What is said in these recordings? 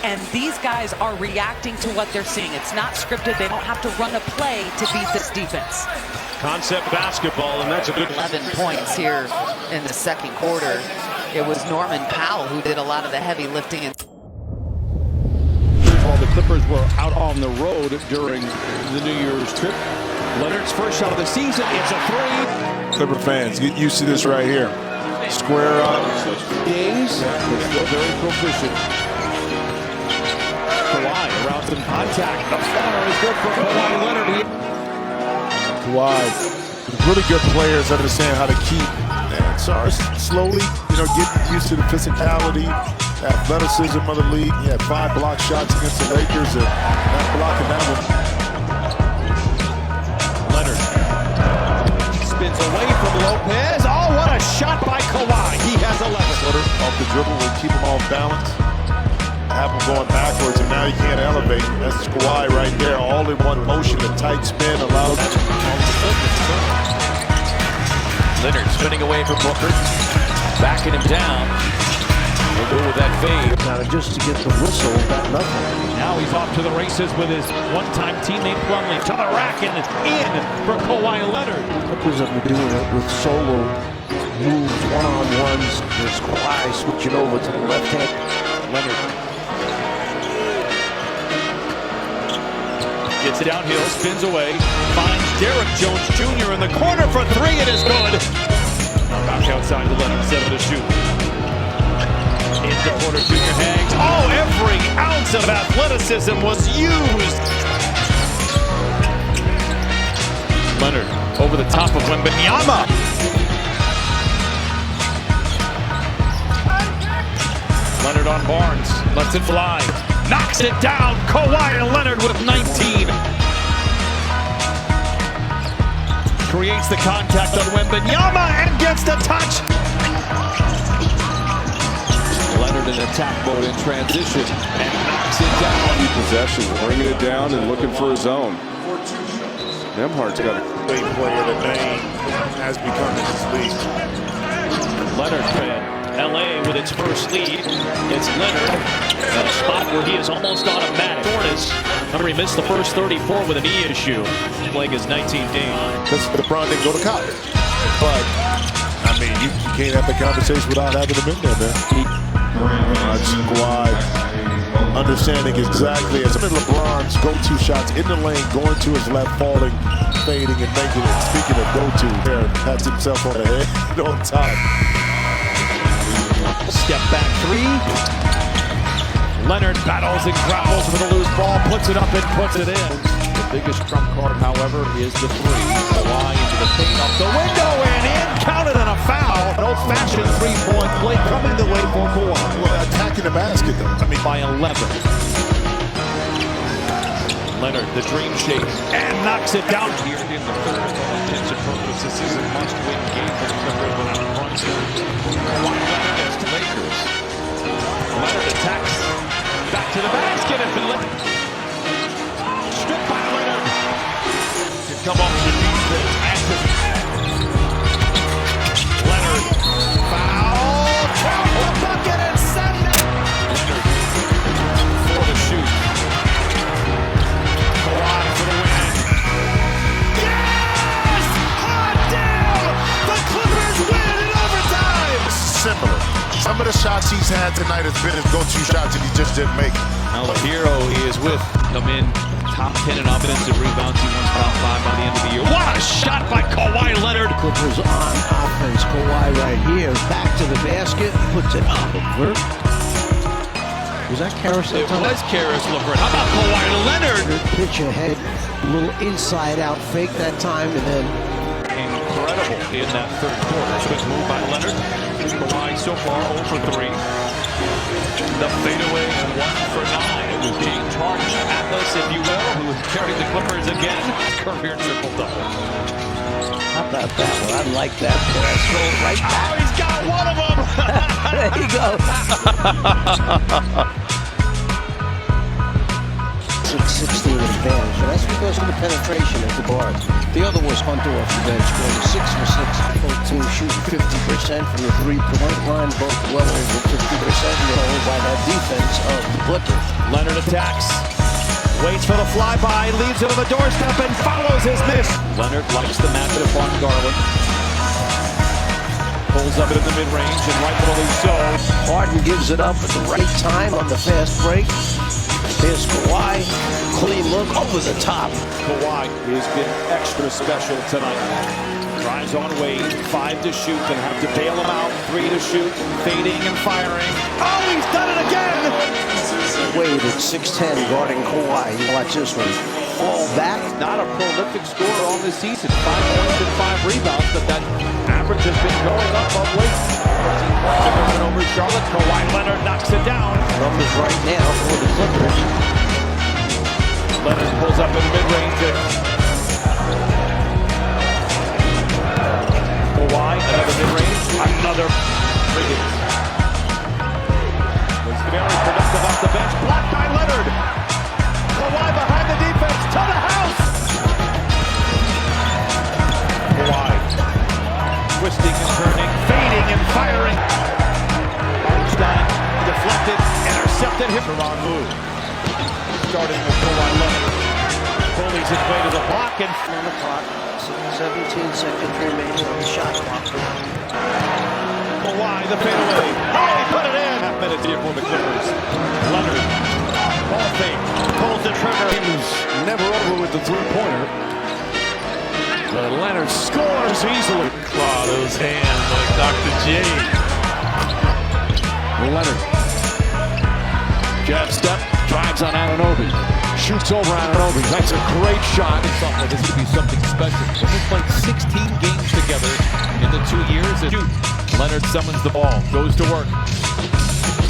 And these guys are reacting to what they're seeing. It's not scripted. They don't have to run a play to beat this defense. Concept basketball, and that's a good 11 points here in the second quarter. It was Norman Powell who did a lot of the heavy lifting. While the Clippers were out on the road during the New Year's trip. Leonard's first shot of the season, it's a three. Clipper fans, get used to this right here. Square up. Days, they're still very proficient. Kawhi around some contact. The floor is good for Kawhi Leonard. Kawhi, really good players understand how to keep. And SARS slowly, getting used to the physicality, athleticism of the league. He had 5 block shots against the Lakers, and not blocking that one. Leonard spins away from Lopez. Oh, what a shot by Kawhi. He has 11. Off the dribble will keep him off balance. Have him going backwards, and now he can't elevate. That's Kawhi right there, all in one motion, a tight spin allows. Leonard spinning away from Booker, backing him down. He'll go with that fade. Now just to get the whistle, got nothing. Now he's off to the races with his one-time teammate Plumlee to the rack, and it's in for Kawhi Leonard. Clippers have been doing it with solo moves, one-on-ones. There's Kawhi switching over to the left hand. Leonard gets it downhill, spins away, finds Derrick Jones Jr. in the corner for 3. It is good. Back outside to Leonard, 7 to shoot. Into Porter Jr. hangs. Oh, every ounce of athleticism was used. Leonard over the top of Wembanyama. Leonard on Barnes, lets it fly. Knocks it down. Kawhi Leonard with 19. Creates the contact on Wembanyama and gets the touch. Leonard in attack mode in transition and knocks it down. Possession, bringing it down and looking for his own. Nembhard's got a great player that Dane has become in this league. Leonard fan. LA with its first lead. It's Leonard at a spot where he is almost automatic. Torres, remember he missed the first 34 with a knee issue. Playing his 19th game. That's LeBron didn't go to college. But, I mean, you can't have the conversation without having him in there, man. Kawhi understanding exactly as LeBron's go-to shots in the lane, going to his left, falling, fading, and making it. Speaking of go-to, there, pats himself on the head on top. Step back 3. Leonard battles and grapples with a loose ball, puts it up and puts it in. The biggest trump card, however, is the 3. Kawhi into the paint, up the window and in, counted on a foul. An old-fashioned 3-point play coming the way for Kawhi. Well, attacking the basket, though. By 11. Leonard, the dream shake, and knocks it down. Here in the third, for all intents and purposes, this is a must-win game for the Clippers without Brunson. Kawhi Leonard against the Lakers. Leonard attacks, back to the basket, and stripped by Leonard. Can come off the defense. Leonard, foul, count the bucket and send it. Leonard for the shoot. Kawhi for the win. Yes! Hot damn! The Clippers win in overtime! Similar. Some of the shots he's had tonight has been his go-to shots, and he just didn't make it. Now the hero is with them in top 10 in offensive rebounds. He wants top 5 by the end of the year. What a shot by Kawhi Leonard! Clippers on offense. Kawhi right here, back to the basket, puts it up. Was that Karis? It was Karis LeVert. How about Kawhi Leonard? Good pitch ahead, a little inside out fake that time, and then incredible in that third quarter. Quick move by Leonard. Kawhi so far 0 for 3. The fadeaway 1 for 9. It was James Harden, Atlas, if you will, who carried the Clippers again. Career triple-double. How about that one? I like that pass. Roll right back. Oh, he's got one of them. There you go. 26-16 advantage, and that's because of the penetration at the guard. The other was Hunter off the bench, going 6 for 6, both teams shooting 50% from the three-point line, both well over 50%, held by that defense of the Clippers. Leonard attacks, waits for the flyby, leaves it on the doorstep and follows his miss. Leonard likes the matchup on Garland. Pulls up in the mid-range and rightfully so. Harden gives it up at the right time on the fast break. Here's Kawhi, clean look over the top. Kawhi has been extra special tonight. Drives on Wade, 5 to shoot, and have to bail him out. 3 to shoot, fading and firing. Oh, he's done it again! Wade at 6'10", guarding Kawhi. Watch this one. Fall back. Not a prolific scorer on this season. 5 points and 5 rebounds, but that average has been going up of late. 13 points difference over Charlotte. Kawhi Leonard knocks it down. Numbers right now for the Clippers. Leonard pulls up in the mid-range. Kawhi, another mid-range. Another Wiggins. Was very productive off the bench. Blocked by Leonard. Kawhi behind the defense. To the house. Kawhi. Twisting and turning. Fading and firing. Einstein deflected. Intercepted him. Wrong move. Starting with Kawhi Leonard. Bullies his way to the block and On the clock. 17 seconds remaining on the shot clock. Kawhi, the fadeaway. Oh, he put it in. Half minute here for the Clippers. Leonard. Ball fake. Pulls the trigger. He was never over with the three-pointer. But Leonard scores easily. Claw those hands like Dr. J. Leonard. Jab step. Drives on Anunoby. Shoots over Anunoby. That's a great shot. It's thought like this could be something special. They played 16 games together in the 2 years. Leonard summons the ball. Goes to work.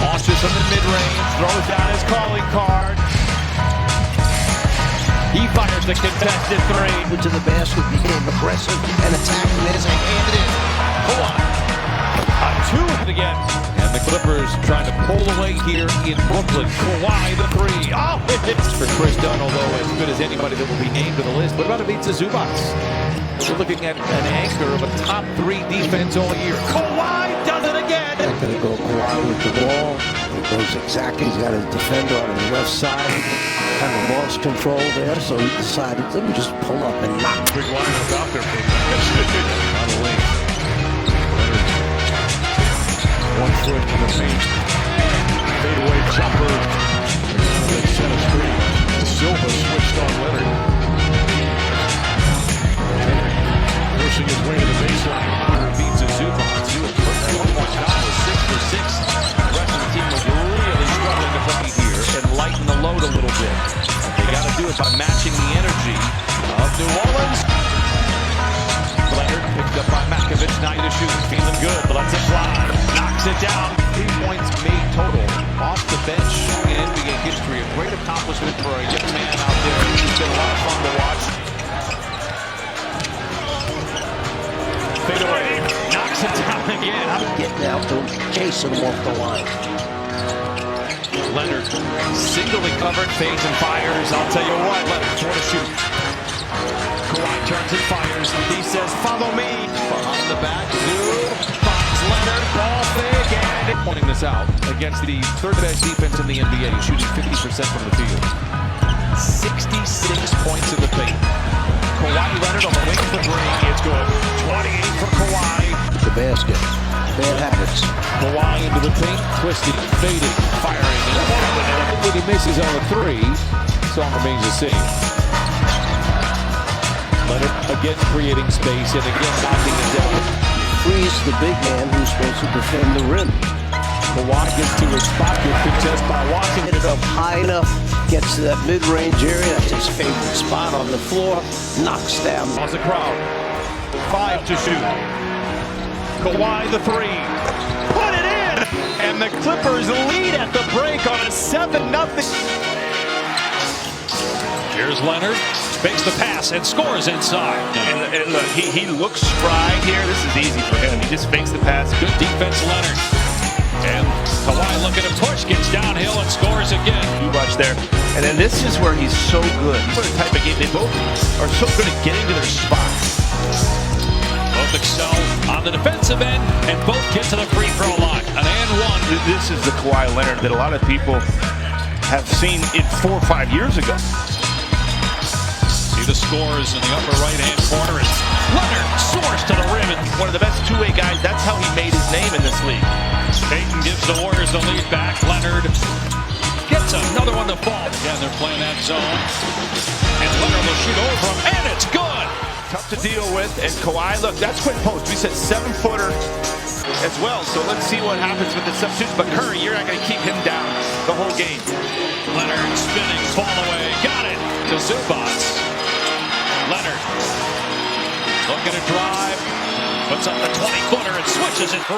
Launches from the mid-range. Throws down his calling card. He fires the contested three. To the basket, became aggressive and attacking as they handed it. Kawhi. A 2 again. And the Clippers trying to pull away here in Brooklyn. Kawhi the 3. Oh, it's for Chris Dunn, although as good as anybody that will be named to the list. What about Ivica Zubac? We're looking at an anchor of a top 3 defense all year. Kawhi does it again. Not going to go Kawhi with the ball. He goes exactly. He's got his defender on the left side. Kind of lost control there, so he decided, let me just pull up and knock. Big lineup out there for him. On the lane. 1 foot in the paint. Fadeaway jumper. They set a screen. Silva switched on Leonard. Pushing his way to the baseline. Beats Zubac. One-point shot was 6 for 6. The rest of the team was really struggling to play here and lighten the load a little bit. They got to do it by matching the energy of New Orleans. Leonard picked up by Makovich, 9 to shoot, feeling good, but lets it fly. Knocks it down. 3 points made total off the bench in NBA history. A great accomplishment for a young man out there. It's been a lot of fun to watch. Fade away. Knocks it down again. Getting out to chase him off the line. Leonard singly covered, fades and fires. I'll tell you what, Leonard, 4 to shoot. Kawhi turns and fires. He says, follow me. Behind the back, finds Leonard, ball fake, and pointing this out against the third best defense in the NBA, shooting 50% from the field. 66 points in the paint. Kawhi Leonard on the wing for 3. It's good. 28 for Kawhi. The basket. Bad habits. Kawhi into the paint, twisting, fading, firing. And when he misses on the 3, song remains the same. Leonard again creating space and again knocking it down. Frees the big man who's supposed to defend the rim. Kawhi gets to his spot, good contest by Washington. Hit it up high enough, gets to that mid-range area. That's his favorite spot on the floor. Knocks down. Draws the crowd. 5 to shoot. Kawhi the 3. Put it in! And the Clippers lead at the break on a 7-0. Here's Leonard. Fakes the pass and scores inside. And look, he looks spry here. This is easy for him. He just fakes the pass. Good defense, Leonard. And Kawhi looking to push, gets downhill and scores again. You watch there. And then this is where he's so good. He's the type of game, they both are so good at getting to their spots. Both excel on the defensive end, and both get to the free throw line. An and one. This is the Kawhi Leonard that a lot of people have seen it 4 or 5 years ago. See the scores in the upper right-hand corner. It's Leonard soars to the rim. And One of the best two-way guys. That's how he made his name in this league. Payton gives the Warriors the lead back. Leonard gets another one to fall. Again, they're playing that zone. And Leonard will shoot over him, and it's good. Tough to deal with. And Kawhi, look, that's quick post. We said 7-footer as well. So let's see what happens with the substitutes. But Curry, you're not going to keep him down the whole game. Leonard spinning, fall away. Got it to Zubac. Leonard looking to drive. Puts up the 20-footer and switches it through.